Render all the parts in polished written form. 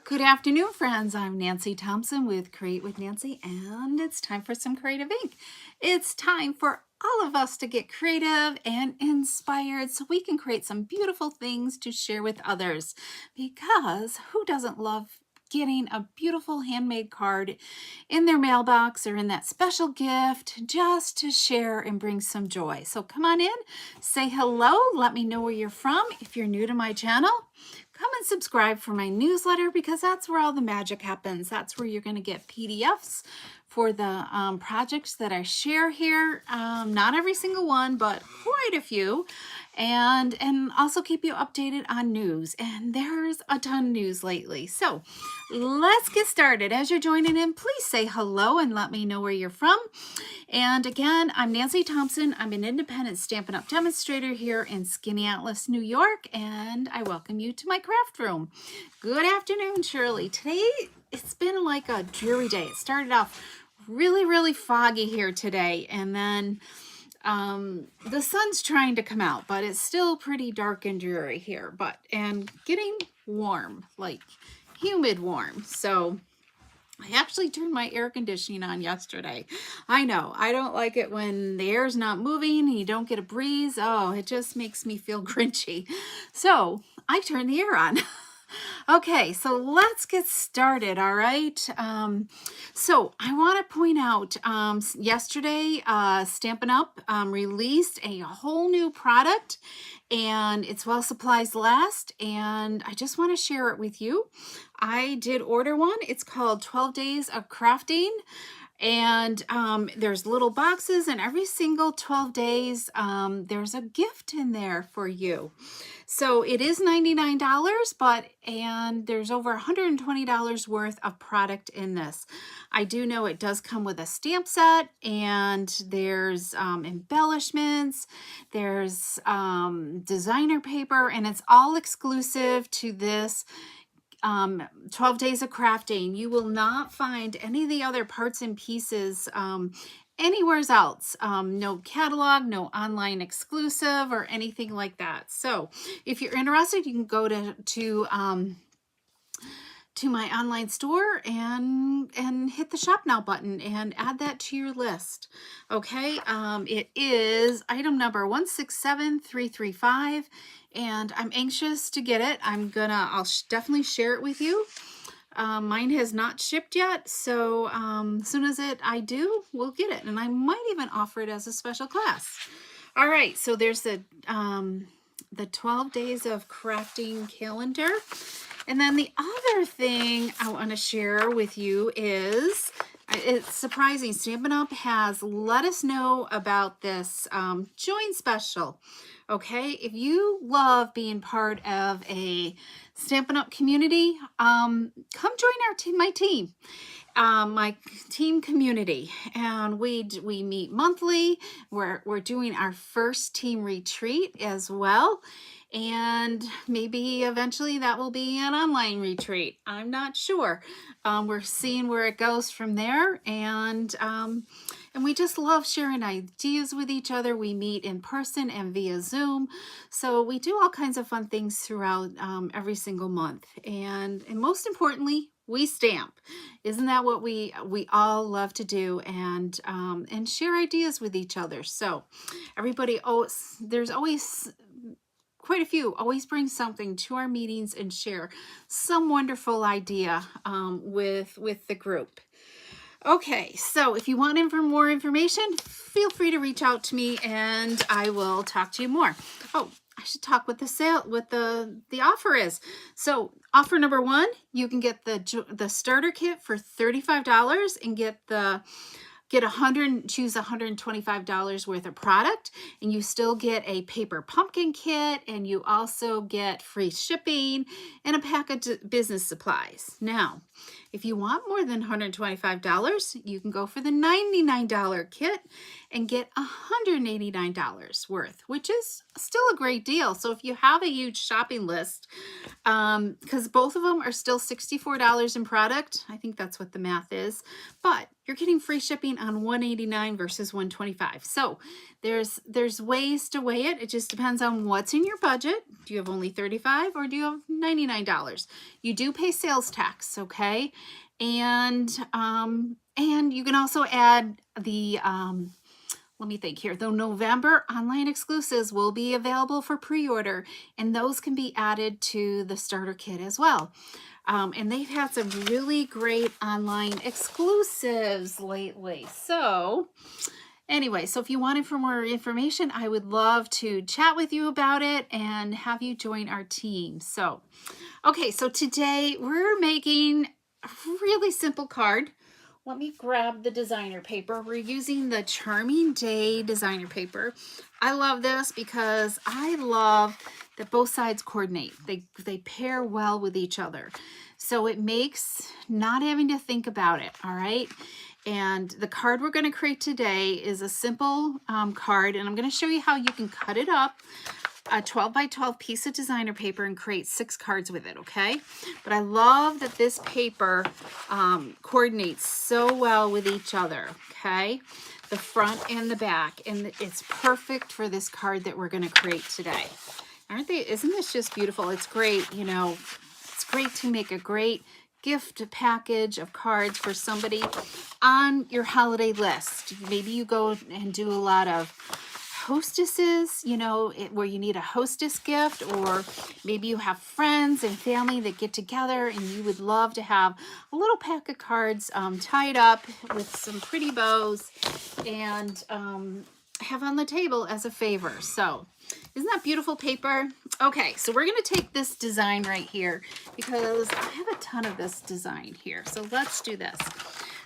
Good afternoon, friends. I'm Nancy Thompson with Create with Nancy, and it's time for some creative ink. It's time for all of us to get creative and inspired so we can create some beautiful things to share with others. Because who doesn't love getting a beautiful handmade card in their mailbox or in that special gift just to share and bring some joy? So come on in, say hello, let me know where you're from. If you're new to my channel, come and subscribe for my newsletter because that's where all the magic happens. That's where you're going to get PDFs for the projects that I share here. Not every single one, but quite a few. And also keep you updated on news. And there's a ton of news lately. So let's get started. As you're joining in, please say hello and let me know where you're from. And again, I'm Nancy Thompson. I'm an independent Stampin' Up! Demonstrator here in Skaneateles, New York, and I welcome you to my craft room. Good afternoon, Shirley. Today, it's been like a dreary day. It started off really foggy here today, and then the sun's trying to come out, but it's still pretty dark and dreary here, and getting warm, like humid warm. So I actually turned my air conditioning on yesterday. I know, I don't like it when the air's not moving and you don't get a breeze. Oh, it just makes me feel grinchy. So I turned the air on. Okay, so let's get started, all right? So I want to point out, yesterday, Stampin' Up! Released a whole new product, and it's while supplies last, and I just want to share it with you. I did order one. It's called 12 Days of Crafting. And there's little boxes, and every single 12 days, there's a gift in there for you. So it is $99, and there's over $120 worth of product in this. I do know it does come with a stamp set, and there's embellishments, there's designer paper, and it's all exclusive to this 12 Days of Crafting. You will not find any of the other parts and pieces anywhere else. No catalog, no online exclusive or anything like that. So if you're interested, you can go to my online store and hit the shop now button and add that to your list. Okay, it is item number 167335, and I'm anxious to get it. I'll definitely share it with you. Mine has not shipped yet, so as soon as I do, we'll get it, and I might even offer it as a special class. All right, so there's the 12 Days of Crafting calendar. And then the other thing I want to share with you is, it's surprising, Stampin' Up! Has let us know about this join special. Okay, if you love being part of a Stampin' Up! Community, come join my team. My team community, and we meet monthly. We're doing our first team retreat as well, and maybe eventually that will be an online retreat. I'm not sure. We're seeing where it goes from there, and we just love sharing ideas with each other. We meet in person and via Zoom, so we do all kinds of fun things throughout every single month, and most importantly, we stamp. Isn't that what we all love to do, and share ideas with each other? So everybody, there's always quite a few, always bring something to our meetings and share some wonderful idea with the group. Okay, so if you want more information, feel free to reach out to me and I will talk to you more. Oh, I should talk what the offer is. So offer number one, you can get the starter kit for $35 and choose $125 worth of product, and you still get a paper pumpkin kit, and you also get free shipping and a pack of business supplies. Now, if you want more than $125, you can go for the $99 kit and get $189 worth, which is still a great deal. So if you have a huge shopping list, because both of them are still $64 in product, I think that's what the math is, but you're getting free shipping on $189 versus $125. So there's ways to weigh it. It just depends on what's in your budget. Do you have only $35 or do you have $99? You do pay sales tax, okay? And you can also add the let me think here. The November online exclusives will be available for pre-order, and those can be added to the starter kit as well. And they've had some really great online exclusives lately. So anyway, so if you wanted for more information, I would love to chat with you about it and have you join our team. So, okay, so today we're making a really simple card. Let me grab the designer paper. We're using the Charming Day designer paper. I love this because I love that both sides coordinate. They pair well with each other. So it makes not having to think about it, all right? And the card we're going to create today is a simple card, and I'm going to show you how you can cut it up, a 12 by 12 piece of designer paper, and create 6 cards with it, okay? But I love that this paper coordinates so well with each other, okay? The front and the back, and it's perfect for this card that we're going to create today. Aren't they? Isn't this just beautiful? It's great, you know, it's great to make a great gift package of cards for somebody on your holiday list. Maybe you go and do a lot of hostesses, you know, where you need a hostess gift, or maybe you have friends and family that get together and you would love to have a little pack of cards tied up with some pretty bows and have on the table as a favor. So isn't that beautiful paper? Okay, so we're going to take this design right here because I have a ton of this design here. So let's do this.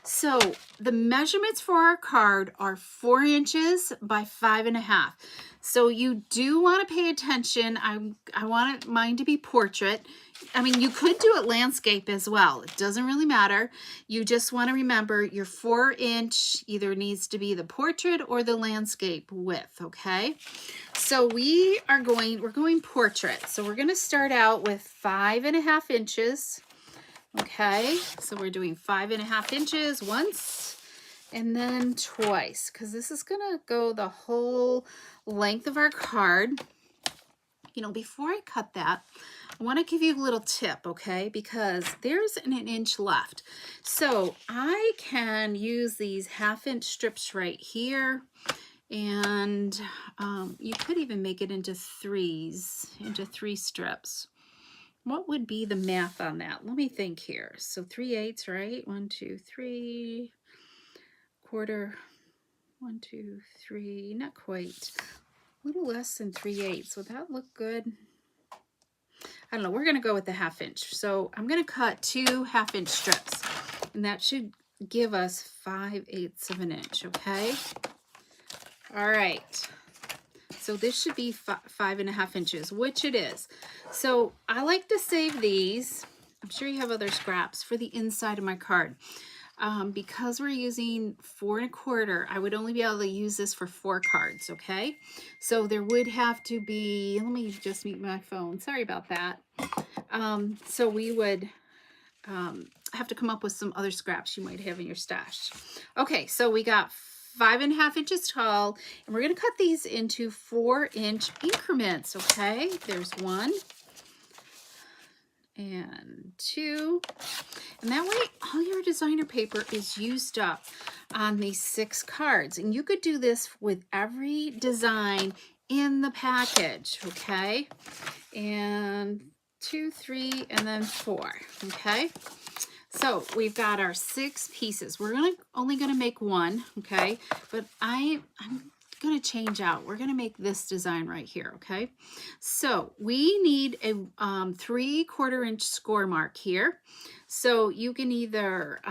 So the measurements for our card are 4 inches by 5.5. So you do want to pay attention. I want mine to be portrait. I mean, you could do it landscape as well. It doesn't really matter. You just want to remember your 4-inch either needs to be the portrait or the landscape width, okay? So we're going portrait. So we're going to start out with 5.5 inches. Okay, so we're doing 5.5 inches once and then twice, because this is gonna go the whole length of our card. You know, before I cut that, I want to give you a little tip, okay, because there's an inch left. So I can use these 1/2-inch strips right here, and you could even make it into 3 strips. What would be the math on that? Let me think here. So 3/8, right? 1, 2, 3, quarter, 1, 2, 3, not quite. A little less than 3/8. Would that look good? I don't know. We're going to go with the 1/2 inch. So I'm going to cut 2 1/2-inch strips, and that should give us 5/8 of an inch, okay? All right. So this should be 5.5 inches, which it is. So I like to save these. I'm sure you have other scraps for the inside of my card. Because we're using 4 1/4, I would only be able to use this for 4 cards, okay? So there would have to be, let me just mute my phone. Sorry about that. So we would have to come up with some other scraps you might have in your stash. Okay, so we got 5.5 inches tall, and we're going to cut these into 4-inch increments, okay? There's 1 and 2, and that way all your designer paper is used up on these 6 cards, and you could do this with every design in the package, okay? And 2, 3, and then 4, okay? So we've got our 6 pieces. We're only gonna make 1, okay? But I'm gonna change out. We're gonna make this design right here, okay? So we need a 3/4 inch score mark here. So you can either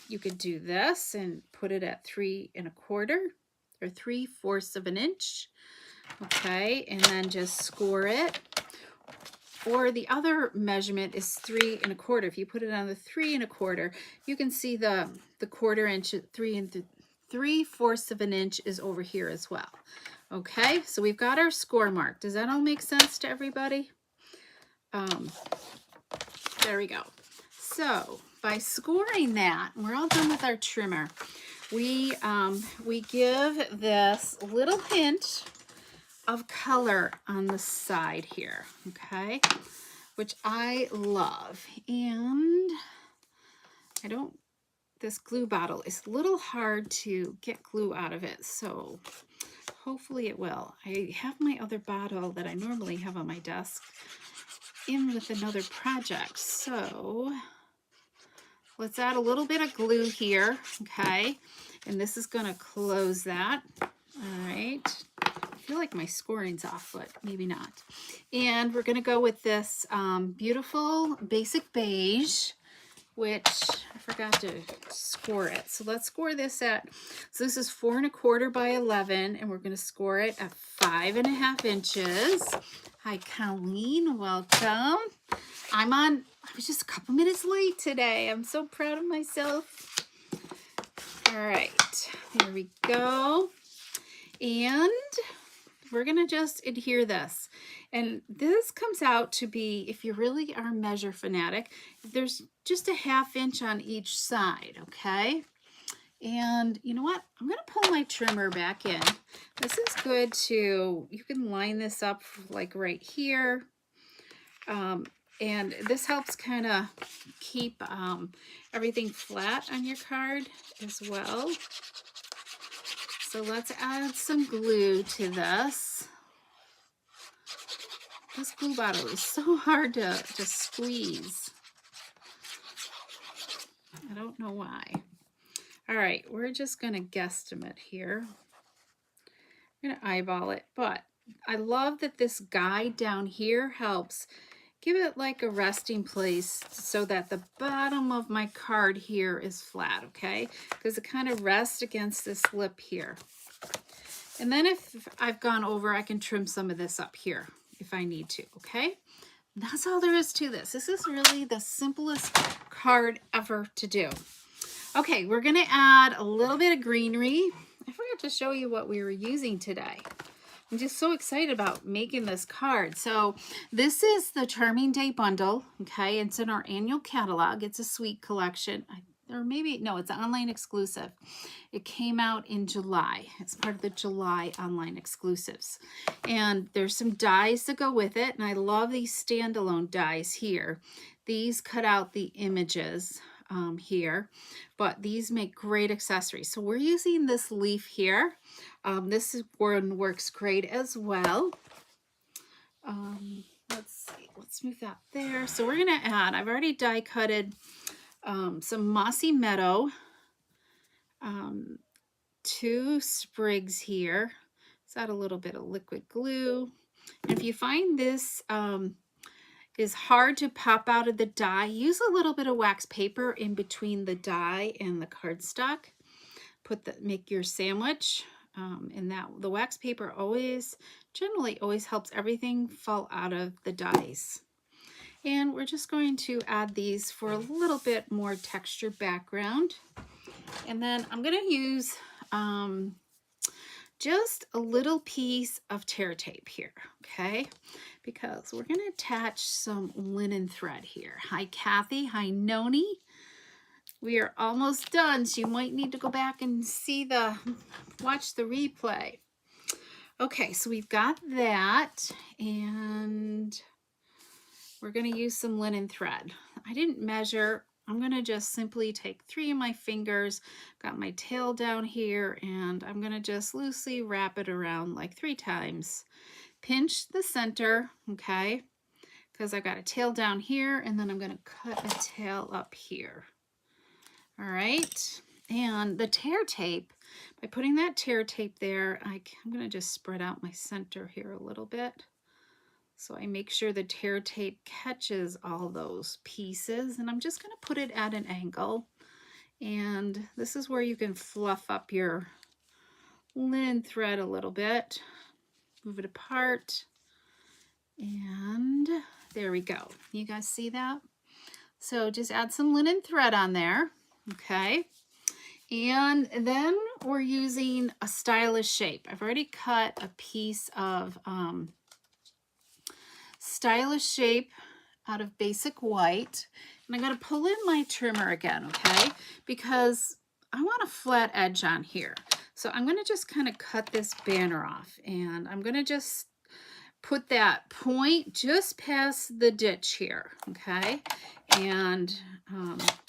you could do this and put it at 3 1/4 or 3/4 of an inch, okay? And then just score it. Or the other measurement is 3 1/4. If you put it on the 3 1/4, you can see the 1/4 inch, 3/4 of an inch is over here as well. Okay, so we've got our score mark. Does that all make sense to everybody? There we go. So by scoring that. We're all done with our trimmer. We give this little hint of color on the side here, okay, which I love. And this glue bottle is a little hard to get glue out of it, so hopefully it will. I have my other bottle that I normally have on my desk in with another project, so let's add a little bit of glue here, okay, and this is going to close that. All right, I feel like my scoring's off, but maybe not. And we're going to go with this beautiful basic beige, which I forgot to score it. So let's score this at, so this is 4 1/4 by 11, and we're going to score it at 5 1/2 inches. Hi, Colleen, welcome. I was just a couple minutes late today. I'm so proud of myself. All right, there we go. And we're going to just adhere this. And this comes out to be, if you really are a measure fanatic, there's just a 1/2 inch on each side, okay? And you know what? I'm going to pull my trimmer back in. This is good to, you can line this up like right here. And this helps kind of keep everything flat on your card as well. So let's add some glue to this. This glue bottle is so hard to squeeze. I don't know why. All right, we're just going to guesstimate here. I'm going to eyeball it, but I love that this guide down here helps give it like a resting place so that the bottom of my card here is flat, okay? Because it kind of rests against this lip here. And then if I've gone over, I can trim some of this up here if I need to, okay? That's all there is to this. This is really the simplest card ever to do. Okay, we're gonna add a little bit of greenery. I forgot to show you what we were using today. I'm just so excited about making this card. So this is the Charming Day bundle, okay? It's in our annual catalog. It's a sweet collection. Or maybe, no, it's online exclusive. It came out in July. It's part of the July online exclusives. And there's some dies that go with it. And I love these standalone dies here. These cut out the images here, but these make great accessories. So we're using this leaf here. This one works great as well. Let's see, let's move that there. So we're gonna add, I've already die cutted some Mossy Meadow, 2 sprigs here. Let's add a little bit of liquid glue. And if you find this is hard to pop out of the die, use a little bit of wax paper in between the die and the cardstock. Make your sandwich, and that the wax paper generally always helps everything fall out of the dies. And we're just going to add these for a little bit more texture background. And then I'm going to use just a little piece of tear tape here, okay? Because we're going to attach some linen thread here. Hi, Kathy. Hi, Noni. We are almost done, so you might need to go back and watch the replay. Okay, so we've got that, and we're going to use some linen thread. I didn't measure. I'm going to just simply take 3 of my fingers, got my tail down here, and I'm going to just loosely wrap it around like 3 times. Pinch the center, okay, because I've got a tail down here, and then I'm going to cut a tail up here. All right, and the tear tape, by putting that tear tape there, I'm going to just spread out my center here a little bit. So I make sure the tear tape catches all those pieces, and I'm just going to put it at an angle. And this is where you can fluff up your linen thread a little bit. Move it apart, and there we go. You guys see that? So just add some linen thread on there, okay? And then we're using a stylish shape. I've already cut a piece of stylish shape out of basic white. And I'm going to pull in my trimmer again, okay? Because I want a flat edge on here. So I'm going to just kind of cut this banner off, and I'm going to just put that point just past the ditch here, okay? And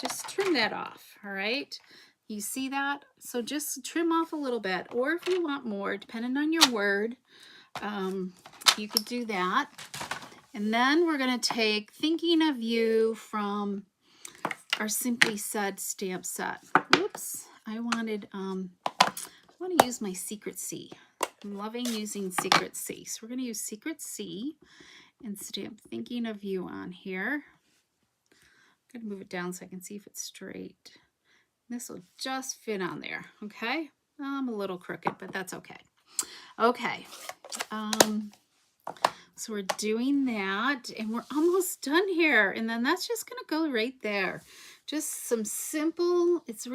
just trim that off, all right? You see that? So just trim off a little bit, or if you want more, depending on your word, you could do that. And then we're going to take Thinking of You from our Simply Said stamp set. Oops, I want to use my Secret C. I'm loving using Secret C. So we're going to use Secret C and stamp Thinking of You on here. I'm going to move it down so I can see if it's straight. This will just fit on there, okay? I'm a little crooked, but that's okay. Okay. So we're doing that, and we're almost done here. And then that's just going to go right there. Just some simple, this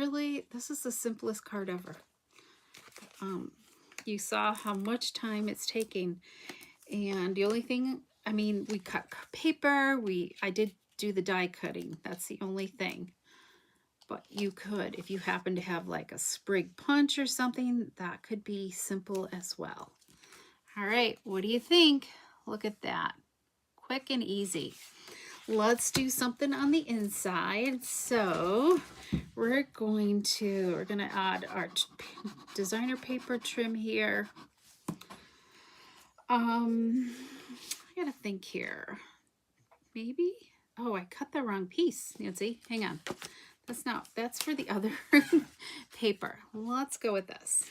is the simplest card ever. You saw how much time it's taking. And the only thing, I mean, we cut paper. I did do the die cutting. That's the only thing. But you could, if you happen to have like a sprig punch or something, that could be simple as well. All right, what do you think? Look at that. Quick and easy. Let's do something on the inside. So we're going to add our designer paper trim here. I gotta think here. Maybe, oh, I cut the wrong piece, Nancy. Hang on. That's for the other paper. Let's go with this.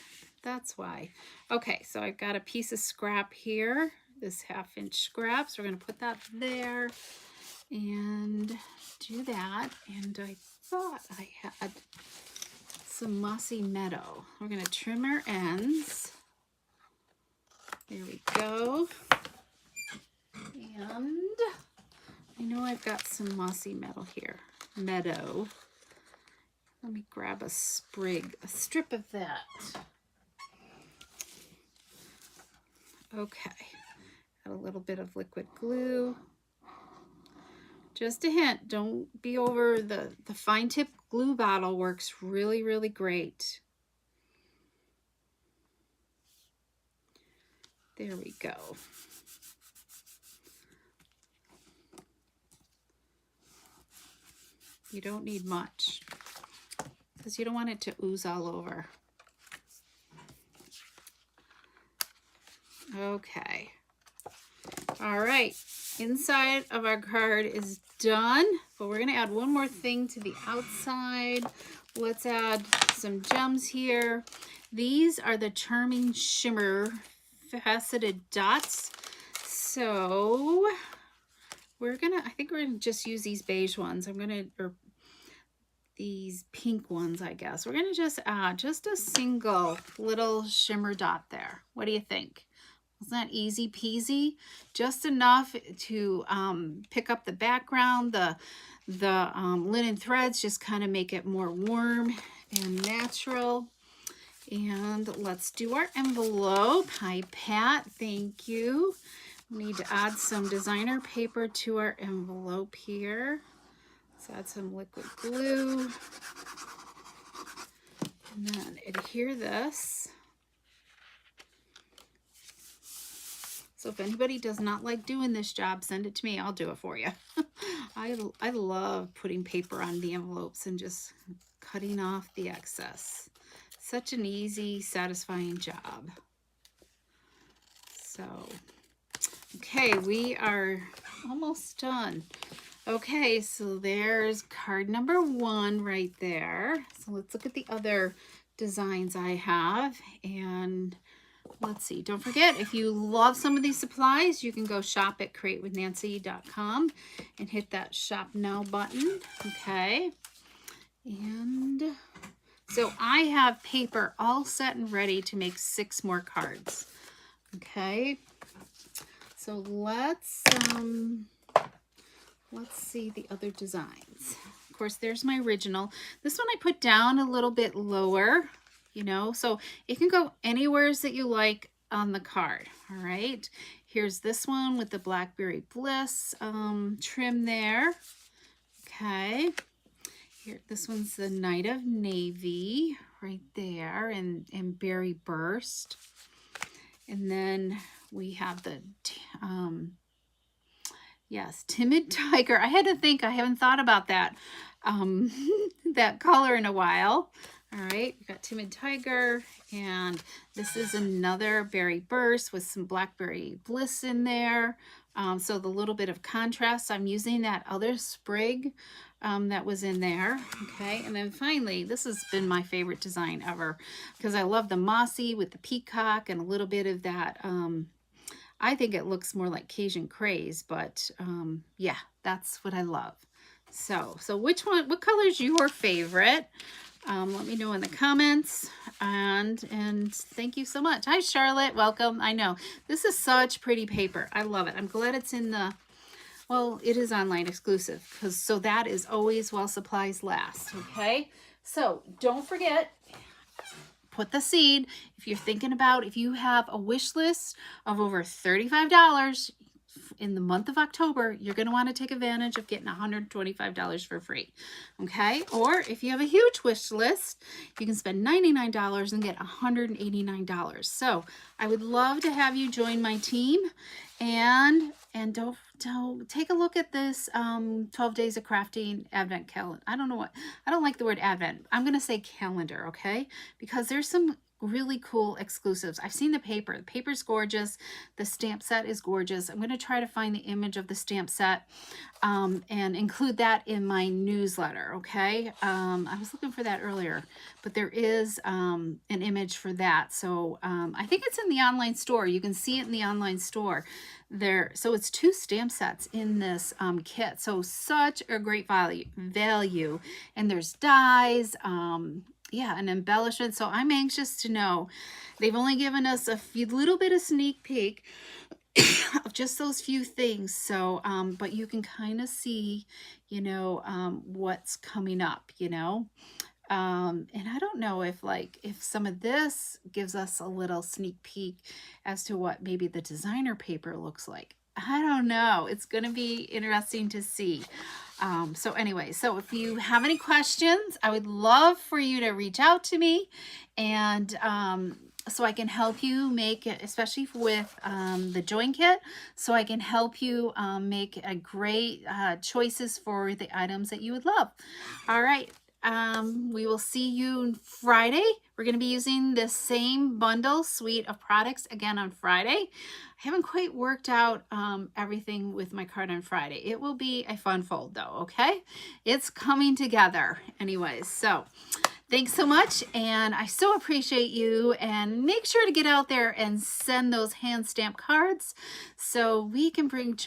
That's why. Okay, so I've got a piece of scrap here, this 1/2-inch scrap. So we're going to put that there and do that. And I thought I had some mossy meadow. We're going to trim our ends. There we go. And I know I've got some mossy meadow here. Meadow. Let me grab a strip of that. Okay, add a little bit of liquid glue. Just a hint, don't be over the fine tip glue bottle works really, really great. There we go. You don't need much because you don't want it to ooze all over. Okay. All right. Inside of our card is done, but we're going to add one more thing to the outside. Let's add some gems here. These are the Charming Shimmer faceted dots. So I think we're going to just use these beige ones. Or these pink ones, I guess. We're going to just add just a single little shimmer dot there. What do you think? Isn't that easy peasy? Just enough to pick up the background. The linen threads just kind of make it more warm and natural. And let's do our envelope. Hi, Pat. Thank you. We need to add some designer paper to our envelope here. Let's add some liquid glue. And then adhere this. So if anybody does not like doing this job, send it to me. I'll do it for you. I love putting paper on the envelopes and just cutting off the excess. Such an easy, satisfying job. So, okay, we are almost done. Okay, so there's card number 1 right there. So let's look at the other designs I have. And let's see, don't forget, if you love some of these supplies, you can go shop at createwithnancy.com and hit that shop now button. Okay. And so I have paper all set and ready to make 6 more cards. Okay. So let's see the other designs. Of course, there's my original. This one I put down a little bit lower, you know, so it can go anywhere that you like on the card. All right. Here's this one with the Blackberry Bliss trim there. Okay. Here, this one's the Night of Navy right there, and Berry Burst. And then we have the, yes, Timid Tiger. I had to think, I haven't thought about that, that color in a while. All right, we've got Timid Tiger, and this is another Berry Burst with some Blackberry Bliss in there. So the little bit of contrast, I'm using that other sprig that was in there. Okay, and then finally, this has been my favorite design ever because I love the mossy with the peacock and a little bit of that. I think it looks more like Cajun Craze, but yeah, that's what I love. So what color is your favorite? Let me know in the comments, and thank you so much. Hi Charlotte, welcome. I know this is such pretty paper. I love it. I'm glad it's in the, well, it is online exclusive, because so that is always while supplies last. Okay, so don't forget, put the seed. If you're thinking about, if you have a wish list of over $35 in the month of October, you're going to want to take advantage of getting $125 for free. Okay, or if you have a huge wish list, you can spend $99 and get $189. So I would love to have you join my team, and don't take a look at this 12 days of crafting advent calendar. I don't like the word advent. I'm going to say calendar, okay? Because there's some really cool exclusives. I've seen the paper. The paper's gorgeous. The stamp set is gorgeous. I'm going to try to find the image of the stamp set and include that in my newsletter, okay? I was looking for that earlier, but there is an image for that. So I think it's in the online store. You can see it in the online store there. So it's 2 stamp sets in this kit. So such a great value. And there's dies, yeah, an embellishment. So I'm anxious to know. They've only given us a little bit of sneak peek of just those few things. So, but you can kind of see, you know, what's coming up, you know. And I don't know if some of this gives us a little sneak peek as to what maybe the designer paper looks like. I don't know. It's going to be interesting to see. So anyway, so if you have any questions, I would love for you to reach out to me, and so I can help you make it, especially with the join kit, so I can help you make a great choices for the items that you would love. All right. We will see you Friday. We're going to be using this same bundle suite of products again on Friday. I haven't quite worked out everything with my card on Friday. It will be a fun fold though, okay? It's coming together. Anyways, so thanks so much, and I so appreciate you, and make sure to get out there and send those hand stamped cards so we can bring